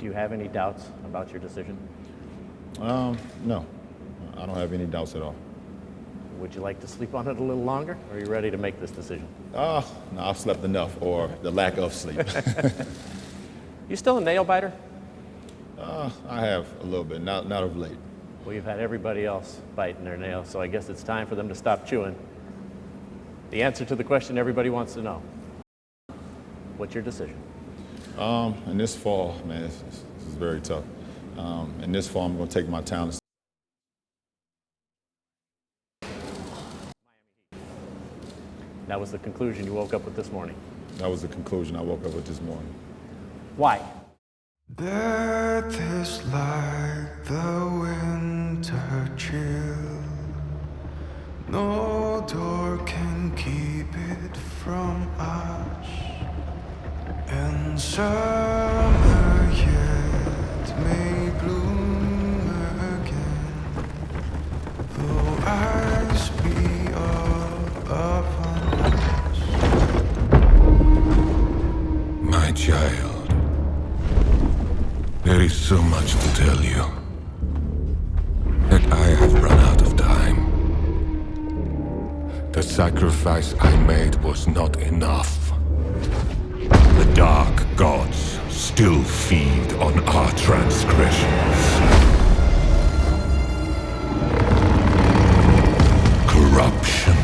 Do you have any doubts about your decision? No, I don't have any doubts at all. Would you like to sleep on it a little longer, or are you ready to make this decision? No, I've slept enough, or the lack of sleep. You still a nail biter? I have a little bit, not of late. Well, you've had everybody else biting their nails, so I guess it's time for them to stop chewing. The answer to the question everybody wants to know. What's your decision? In this fall, man, this is very tough. In this fall, I'm going to take my talents. That was the conclusion you woke up with this morning. That was the conclusion I woke up with this morning. Why? Death is like the winter chill. No door can keep it from us. And summer yet may bloom again, though ice be all upon us. My child, there is so much to tell you, that I have run out of time. The sacrifice I made was not enough. The dark gods still feed on our transgressions. Corruption.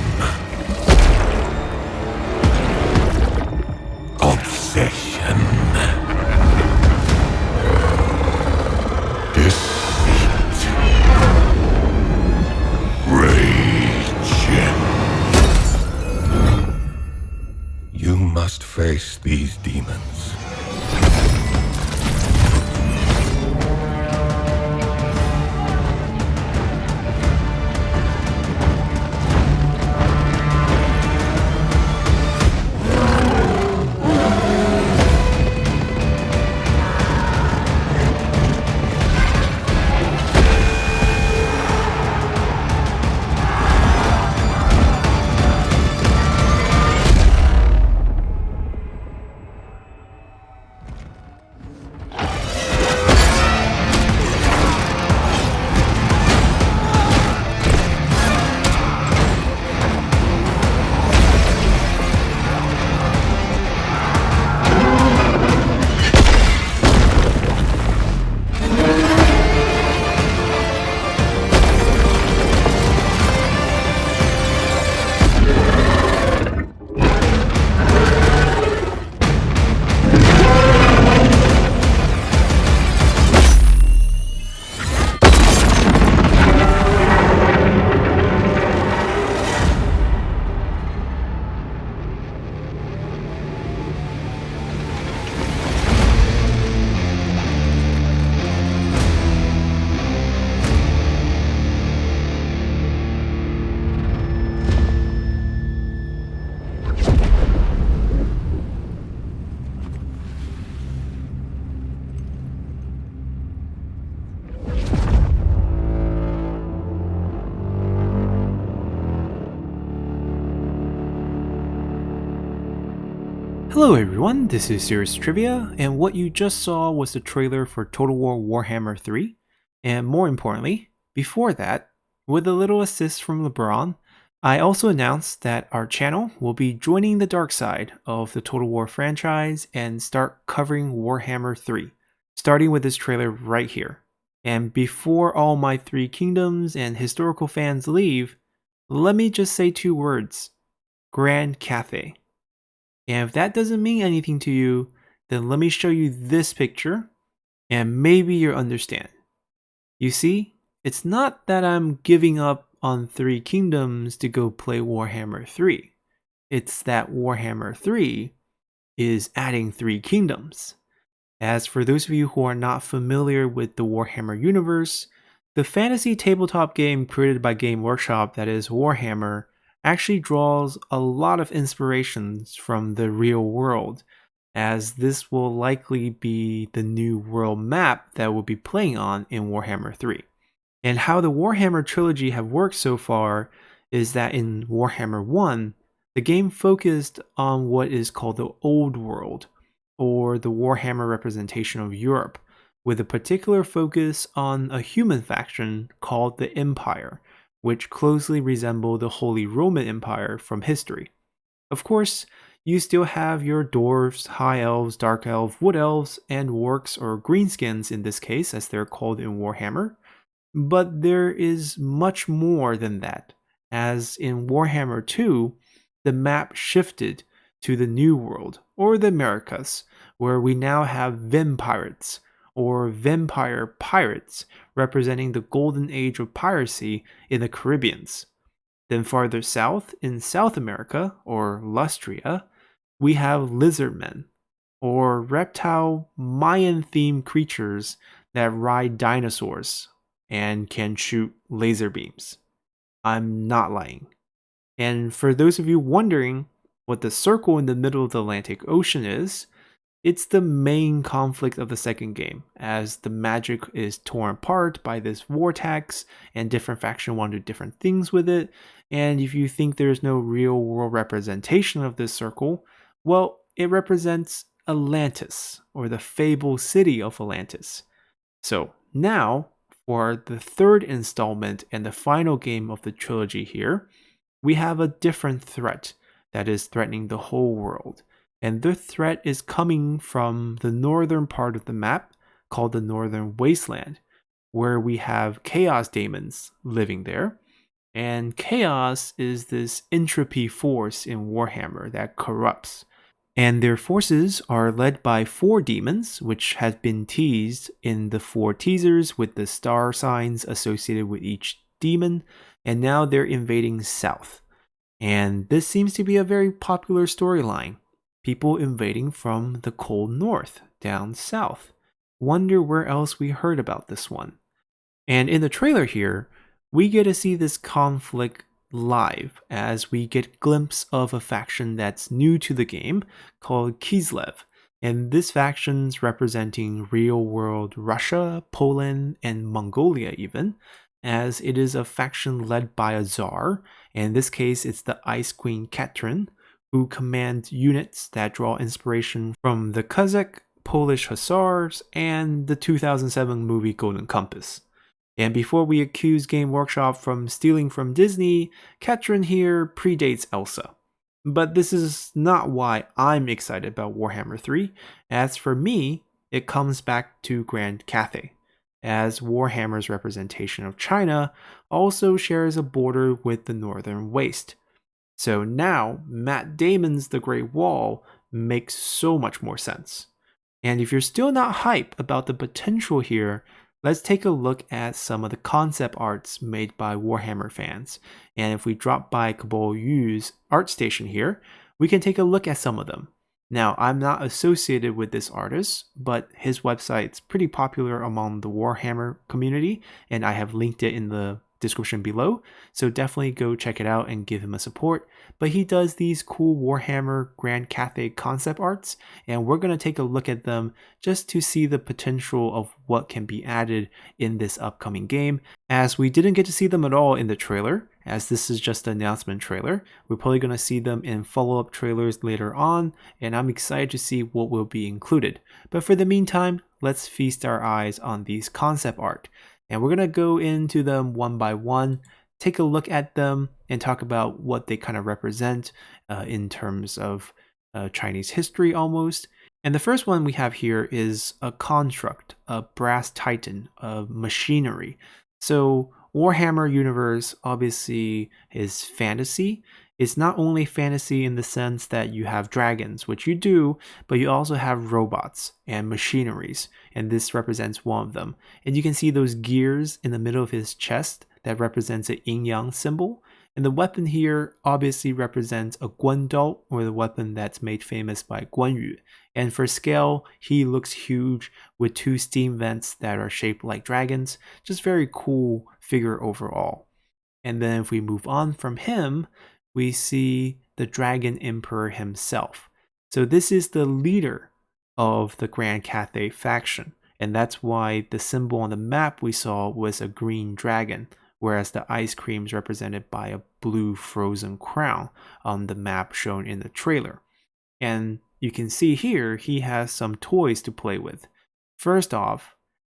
Obsession. Deceit. Rage. You must face these demons. Hello everyone, this is Serious Trivia, and what you just saw was the trailer for Total War Warhammer 3, and more importantly, before that, with a little assist from LeBron, I also announced that our channel will be joining the dark side of the Total War franchise and start covering Warhammer 3, starting with this trailer right here. And before all my Three Kingdoms and historical fans leave, let me just say two words: Grand Cathay. And if that doesn't mean anything to you, then let me show you this picture, and maybe you'll understand. You see, it's not that I'm giving up on Three Kingdoms to go play Warhammer 3. It's that Warhammer 3 is adding Three Kingdoms. As for those of you who are not familiar with the Warhammer universe, the fantasy tabletop game created by Game Workshop that is Warhammer actually draws a lot of inspirations from the real world, as this will likely be the new world map that we'll be playing on in Warhammer 3. And how the Warhammer trilogy have worked so far is that in Warhammer 1, the game focused on what is called the Old World, or the Warhammer representation of Europe, with a particular focus on a human faction called the Empire, which closely resemble the Holy Roman Empire from history. Of course, you still have your dwarves, high elves, dark elves, wood elves, and orcs or greenskins in this case, as they're called in Warhammer. But there is much more than that, as in Warhammer 2, the map shifted to the New World, or the Americas, where we now have Vampirates, or Vampire Pirates, representing the golden age of piracy in the Caribbeans. Then farther south, in South America, or Lustria, we have Lizardmen, or reptile Mayan-themed creatures that ride dinosaurs and can shoot laser beams. I'm not lying. And for those of you wondering what the circle in the middle of the Atlantic Ocean is, it's the main conflict of the second game, as the magic is torn apart by this vortex, and different factions want to do different things with it. And if you think there's no real world representation of this circle, well, it represents Atlantis, or the fabled city of Atlantis. So now, for the third installment and the final game of the trilogy here, we have a different threat that is threatening the whole world. And the threat is coming from the northern part of the map, called the Northern Wasteland, where we have Chaos Daemons living there. And Chaos is this entropy force in Warhammer that corrupts. And their forces are led by 4 demons, which has been teased in the 4 teasers with the star signs associated with each demon. And now they're invading south. And this seems to be a very popular storyline. People invading from the cold north down south. Wonder where else we heard about this one. And in the trailer here, we get to see this conflict live as we get a glimpse of a faction that's new to the game called Kislev. And this faction's representing real-world Russia, Poland, and Mongolia even, as it is a faction led by a czar. In this case, it's the Ice Queen Katrin, who command units that draw inspiration from the Kazakh, Polish Hussars, and the 2007 movie Golden Compass. And before we accuse Game Workshop from stealing from Disney, Katrin here predates Elsa. But this is not why I'm excited about Warhammer 3, as for me, it comes back to Grand Cathay, as Warhammer's representation of China also shares a border with the Northern Waste. So now, Matt Damon's The Great Wall makes so much more sense. And if you're still not hype about the potential here, let's take a look at some of the concept arts made by Warhammer fans. And if we drop by Cabal Yu's art station here, we can take a look at some of them. Now, I'm not associated with this artist, but his website's pretty popular among the Warhammer community, and I have linked it in the description below, so definitely go check it out and give him a support. But he does these cool Warhammer Grand Cathay concept arts, and we're going to take a look at them just to see the potential of what can be added in this upcoming game, as we didn't get to see them at all in the trailer, as this is just an announcement trailer. We're probably going to see them in follow-up trailers later on, and I'm excited to see what will be included. But for the meantime, let's feast our eyes on these concept art. And we're going to go into them one by one, take a look at them, and talk about what they kind of represent in terms of Chinese history almost. And the first one we have here is a construct, a brass titan, of machinery. So Warhammer universe obviously is fantasy. It's not only fantasy in the sense that you have dragons, which you do, but you also have robots and machineries, and this represents one of them. And you can see those gears in the middle of his chest that represents an yin-yang symbol. And the weapon here obviously represents a Guandao, or the weapon that's made famous by Guan Yu. And for scale, he looks huge with 2 steam vents that are shaped like dragons. Just very cool figure overall. And then if we move on from him, we see the Dragon Emperor himself. So this is the leader of the Grand Cathay faction, and that's why the symbol on the map we saw was a green dragon, whereas the ice cream is represented by a blue frozen crown on the map shown in the trailer. And you can see here he has some toys to play with. First off,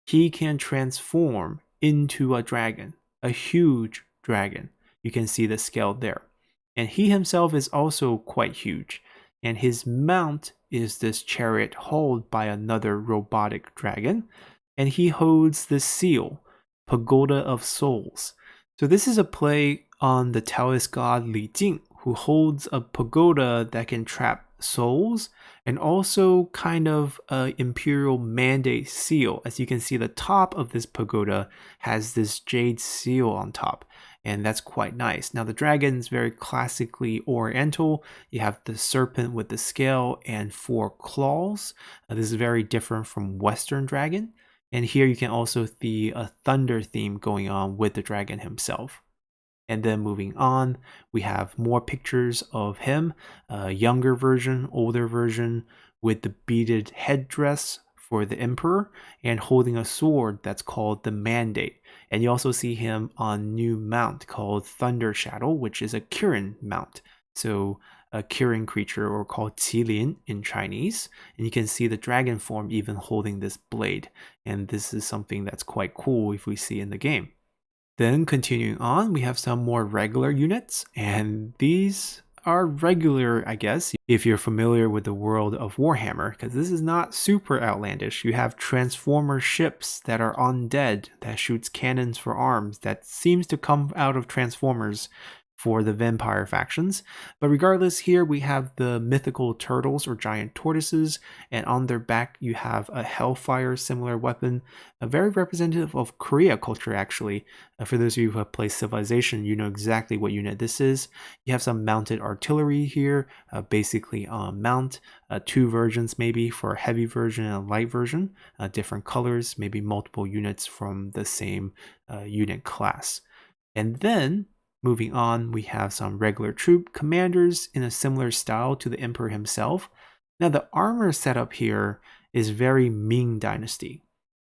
he can transform into a dragon, a huge dragon. You can see the scale there. And he himself is also quite huge. And his mount is this chariot hauled by another robotic dragon. And he holds the seal, Pagoda of Souls. So this is a play on the Taoist god Li Jing, who holds a pagoda that can trap souls, and also kind of a imperial mandate seal. As you can see, the top of this pagoda has this jade seal on top, and that's quite nice. Now the dragon is very classically oriental. You have the serpent with the scale and 4 claws. This is very different from Western dragon. And here you can also see a thunder theme going on with the dragon himself. And then moving on, we have more pictures of him, a younger version, older version, with the beaded headdress for the emperor and holding a sword that's called the Mandate. And you also see him on new mount called Thunder Shadow, which is a Kirin mount. So a Kirin creature, or called Qilin in Chinese. And you can see the dragon form even holding this blade. And this is something that's quite cool if we see in the game. Then continuing on, we have some more regular units, and these are regular, I guess, if you're familiar with the world of Warhammer, because this is not super outlandish. You have transformer ships that are undead, that shoots cannons for arms, that seems to come out of Transformers for the vampire factions. But regardless, here we have the mythical turtles or giant tortoises, and on their back you have a hellfire similar weapon, very representative of Korea culture actually. For those of you who have played Civilization, you know exactly what unit this is. You have some mounted artillery here, basically on mount, 2 versions maybe for a heavy version and a light version, different colors, maybe multiple units from the same unit class. And then moving on, we have some regular troop commanders in a similar style to the emperor himself. Now the armor setup here is very Ming Dynasty.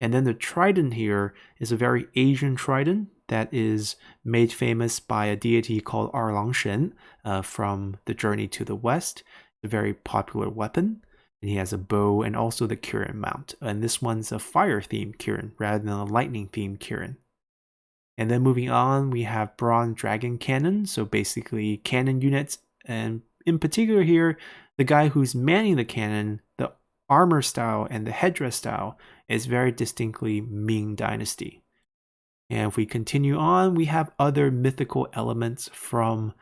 And then the trident here is a very Asian trident that is made famous by a deity called Erlang Shen from the Journey to the West. It's a very popular weapon. And he has a bow and also the Kirin mount. And this one's a fire-themed Kirin rather than a lightning-themed Kirin. And then moving on, we have bronze dragon cannon, so basically cannon units, and in particular here, the guy who's manning the cannon, the armor style and the headdress style is very distinctly Ming Dynasty. And if we continue on, we have other mythical elements from,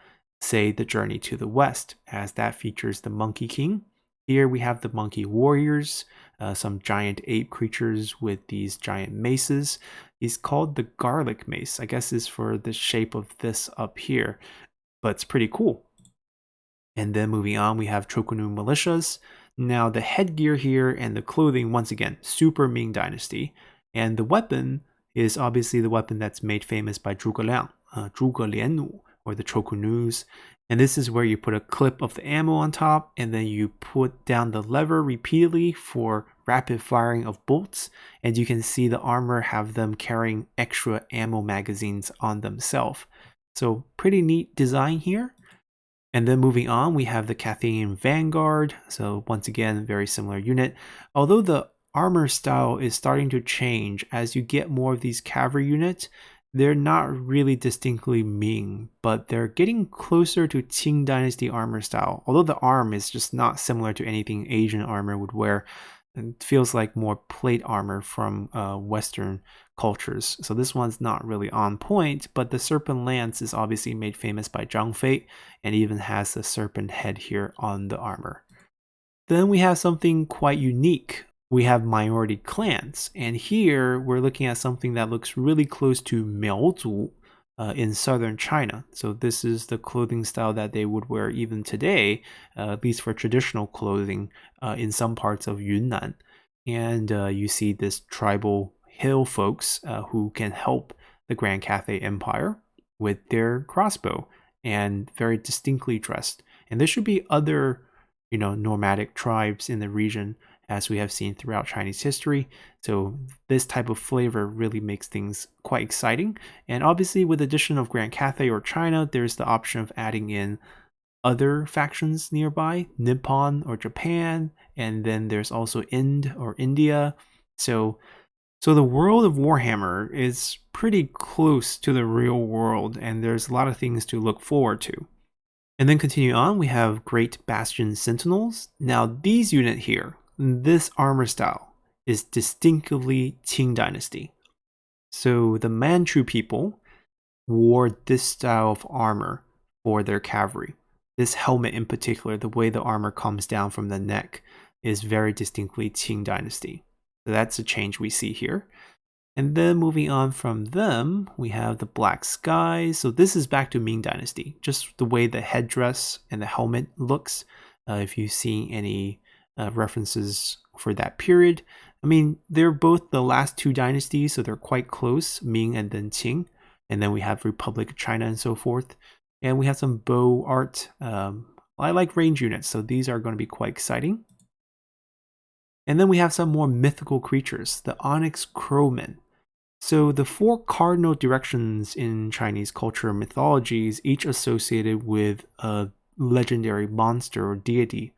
say, the Journey to the West, as that features the Monkey King. Here we have the Monkey Warriors, some giant ape creatures with these giant maces. He's called the Garlic Mace. I guess is for the shape of this up here, but it's pretty cool. And then moving on, we have Chokunu militias. Now the headgear here and the clothing, once again, super Ming Dynasty. And the weapon is obviously the weapon that's made famous by Zhuge Liang, Zhuge Lianu, or the Chokunus. And this is where you put a clip of the ammo on top, and then you put down the lever repeatedly for rapid firing of bolts. And you can see the armor have them carrying extra ammo magazines on themselves. So pretty neat design here. And then moving on, we have the Cathayan Vanguard. So once again, very similar unit. Although the armor style is starting to change as you get more of these cavalry units, they're not really distinctly Ming, but they're getting closer to Qing Dynasty armor style. Although the arm is just not similar to anything Asian armor would wear, it feels like more plate armor from Western cultures. So this one's not really on point, but the serpent lance is obviously made famous by Zhang Fei and even has the serpent head here on the armor. Then we have something quite unique. We have minority clans, and here we're looking at something that looks really close to Miaozu in southern China. So this is the clothing style that they would wear even today, at least for traditional clothing in some parts of Yunnan. And you see this tribal hill folks who can help the Grand Cathay Empire with their crossbow and very distinctly dressed. And there should be other, nomadic tribes in the region, as we have seen throughout Chinese history. So this type of flavor really makes things quite exciting. And obviously with the addition of Grand Cathay or China, there's the option of adding in other factions nearby, Nippon or Japan, and then there's also Ind or India. So So the world of Warhammer is pretty close to the real world, and there's a lot of things to look forward to. And then continue on, we have Great Bastion Sentinels. Now these unit here, this armor style, is distinctively Qing Dynasty. So the Manchu people wore this style of armor for their cavalry. This helmet in particular, the way the armor comes down from the neck, is very distinctly Qing Dynasty. So that's a change we see here. And then moving on from them, we have the Black Skies. So this is back to Ming Dynasty, just the way the headdress and the helmet looks. If you see any references for that period, I mean, they're both the last two dynasties, so they're quite close, Ming and then Qing. And then we have Republic of China and so forth. And we have some bow art. I like range units, so these are going to be quite exciting. And then we have some more mythical creatures, the Onyx Crowmen. So the four cardinal directions in Chinese culture and mythologies, each associated with a legendary monster or deity.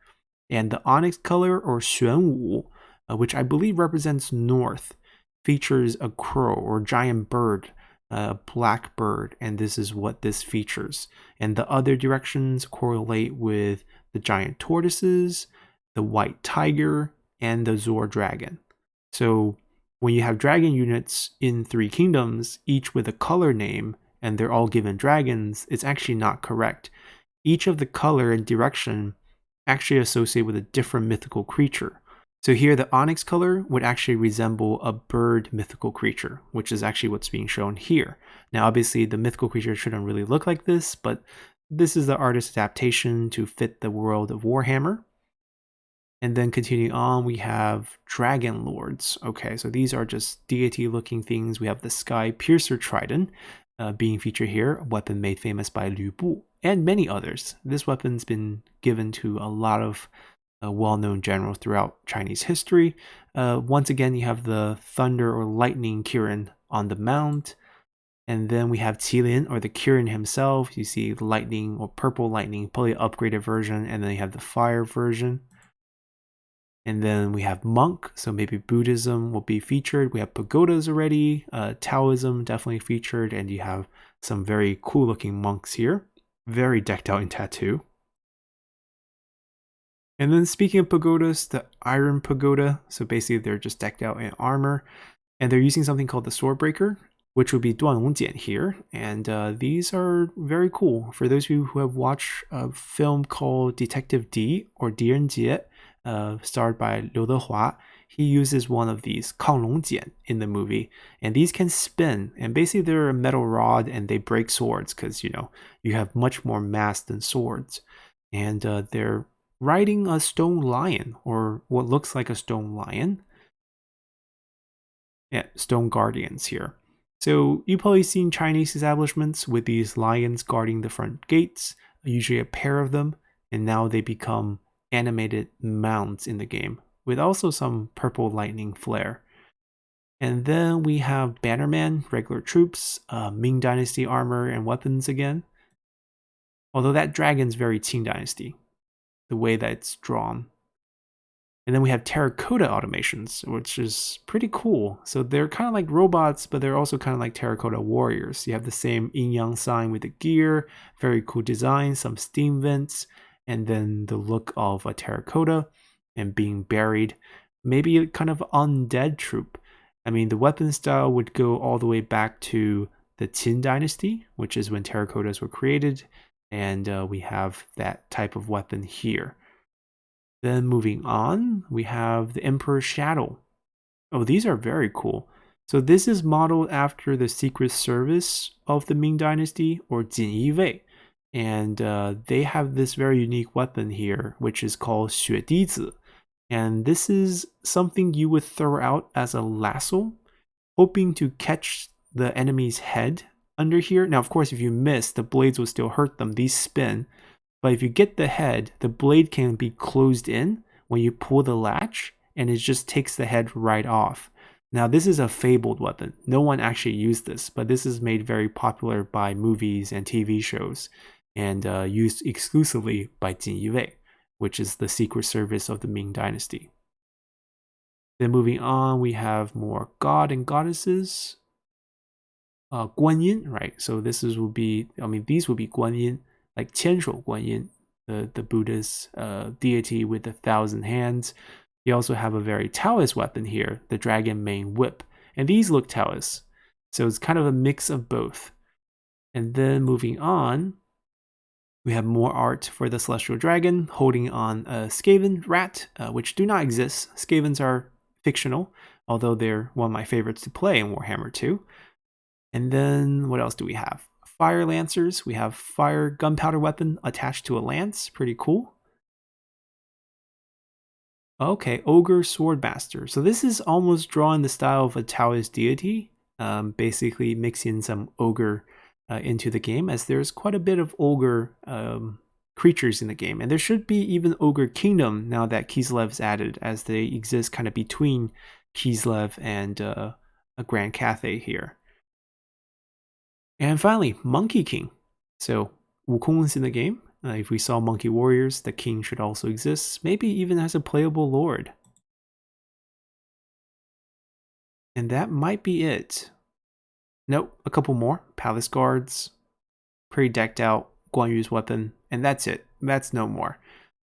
And the onyx color, or xuanwu, which I believe represents north, features a crow or giant bird, a black bird, and this is what this features. And the other directions correlate with the giant tortoises, the white tiger, and the Zor dragon. So when you have dragon units in Three Kingdoms, each with a color name, and they're all given dragons, it's actually not correct. Each of the color and direction actually associate with a different mythical creature. So here the onyx color would actually resemble a bird mythical creature, which is actually what's being shown here. Now obviously the mythical creature shouldn't really look like this, but this is the artist's adaptation to fit the world of Warhammer. And then continuing on, we have Dragon Lords. Okay, so these are just deity-looking things. We have the Sky Piercer Trident being featured here, a weapon made famous by Lü Bu, and many others. This weapon's been given to a lot of well-known generals throughout Chinese history. Once again, you have the Thunder or Lightning Kirin on the mount. And then we have Qilin, or the Kirin himself. You see lightning or purple lightning, probably an upgraded version. And then you have the fire version. And then we have monk, so maybe Buddhism will be featured. We have pagodas already, Taoism definitely featured, and you have some very cool looking monks here. Very decked out in tattoo. And then speaking of pagodas, the Iron Pagoda, so basically they're just decked out in armor. And they're using something called the Swordbreaker, which would be Duanlongjian here. And these are very cool. For those of you who have watched a film called Detective D, or Direnjie, starred by Liu Dehua, he uses one of these, Kanglongjian, in the movie. And these can spin, and basically they're a metal rod and they break swords because, you know, you have much more mass than swords. And they're riding a stone lion, or what looks like a stone lion. Yeah, stone guardians here. So you've probably seen Chinese establishments with these lions guarding the front gates, usually a pair of them, and now they become animated mounts in the game, with also some purple lightning flare. And then we have Bannerman, regular troops, Ming Dynasty armor and weapons again. Although that dragon's very Qing Dynasty, the way that it's drawn. And then we have terracotta automations, which is pretty cool. So they're kind of like robots, but they're also kind of like terracotta warriors. You have the same yin-yang sign with the gear, very cool design, some steam vents, and then the look of a terracotta and being buried. Maybe a kind of undead troop. I mean, the weapon style would go all the way back to the Qin Dynasty, which is when terracottas were created. And we have that type of weapon here. Then moving on, we have the Emperor's Shadow. Oh, these are very cool. So this is modeled after the Secret Service of the Ming Dynasty, or Jin Yi Wei. And they have this very unique weapon here, which is called Xue Dizi. And this is something you would throw out as a lasso, hoping to catch the enemy's head under here. Now, of course, if you miss, the blades will still hurt them. These spin. But if you get the head, the blade can be closed in when you pull the latch, and it just takes the head right off. Now, this is a fabled weapon. No one actually used this, but this is made very popular by movies and TV shows, and used exclusively by Jin Yi Wei, which is the Secret Service of the Ming Dynasty. Then moving on, we have more god and goddesses. Guan Yin, right? So these will be Guan Yin, like Qianshou Guan Yin, the Buddhist deity with 1,000 hands. You also have a very Taoist weapon here, the dragon mane whip. And these look Taoist. So it's kind of a mix of both. And then moving on, we have more art for the celestial dragon holding on a Skaven rat, which do not exist. Skavens are fictional, although they're one of my favorites to play in Warhammer 2. And then what else do we have? Fire lancers. We have fire gunpowder weapon attached to a lance. Pretty cool. Okay, ogre swordmaster. So this is almost drawn the style of a Taoist deity, basically mixing some ogre into the game, as there's quite a bit of ogre creatures in the game. And there should be even ogre kingdom now that Kislev's added, as they exist kind of between Kislev and a Grand Cathay here. And finally, Monkey King. So Wukong is in the game. If we saw Monkey Warriors, the king should also exist, maybe even as a playable lord. And that might be it. Nope, a couple more. Palace guards, pretty decked out, Guan Yu's weapon, and that's it. That's no more.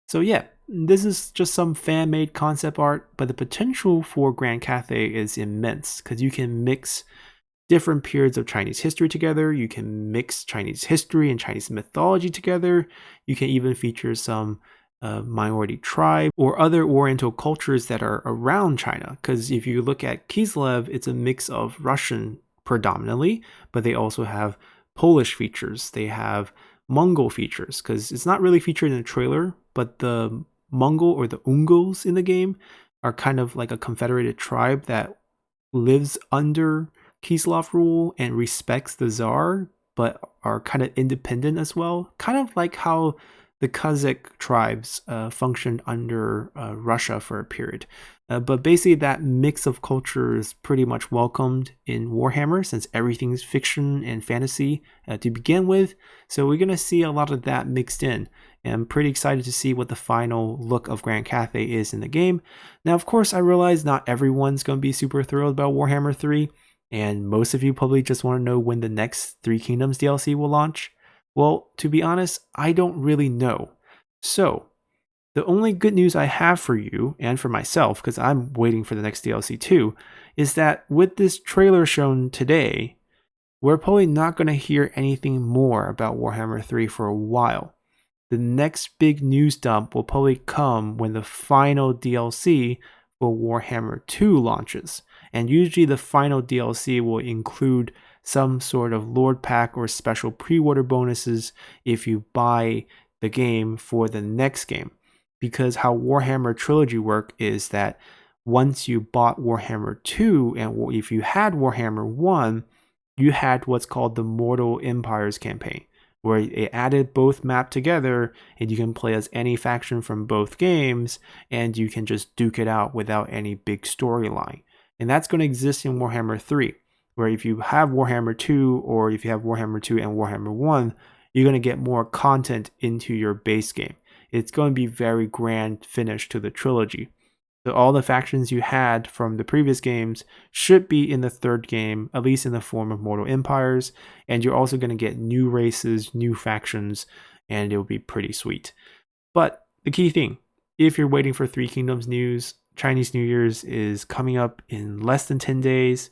So yeah, this is just some fan-made concept art, but the potential for Grand Cathay is immense, because you can mix different periods of Chinese history together. You can mix Chinese history and Chinese mythology together. You can even feature some minority tribe or other Oriental cultures that are around China. Because if you look at Kislev, it's a mix of Russian predominantly, but they also have Polish features. They have Mongol features, because it's not really featured in the trailer, but the Mongol or the Ungos in the game are kind of like a confederated tribe that lives under Kislev rule and respects the Tsar, but are kind of independent as well. Kind of like how the Kazakh tribes functioned under Russia for a period. But basically that mix of culture is pretty much welcomed in Warhammer, since everything's fiction and fantasy to begin with. So we're going to see a lot of that mixed in. And I'm pretty excited to see what the final look of Grand Cathay is in the game. Now, of course, I realize not everyone's going to be super thrilled about Warhammer 3. And most of you probably just want to know when the next Three Kingdoms DLC will launch. Well, to be honest, I don't really know. So, the only good news I have for you, and for myself, because I'm waiting for the next DLC too, is that with this trailer shown today, we're probably not going to hear anything more about Warhammer 3 for a while. The next big news dump will probably come when the final DLC for Warhammer 2 launches. And usually the final DLC will include some sort of Lord Pack or special pre-order bonuses if you buy the game for the next game. Because how Warhammer Trilogy work is that once you bought Warhammer 2, and if you had Warhammer 1, you had what's called the Mortal Empires campaign, where it added both map together, and you can play as any faction from both games, and you can just duke it out without any big storyline. And that's going to exist in Warhammer 3, where if you have Warhammer 2, or if you have Warhammer 2 and Warhammer 1, you're going to get more content into your base game. It's going to be very grand finish to the trilogy. So all the factions you had from the previous games should be in the third game, at least in the form of Mortal Empires. And you're also going to get new races, new factions, and it'll be pretty sweet. But the key thing, if you're waiting for Three Kingdoms news, Chinese New Year's is coming up in less than 10 days.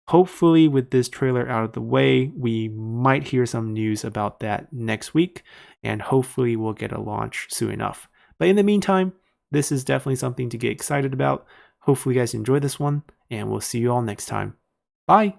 Hopefully with this trailer out of the way, we might hear some news about that next week, and hopefully we'll get a launch soon enough. But in the meantime, this is definitely something to get excited about. Hopefully you guys enjoy this one, and we'll see you all next time. Bye!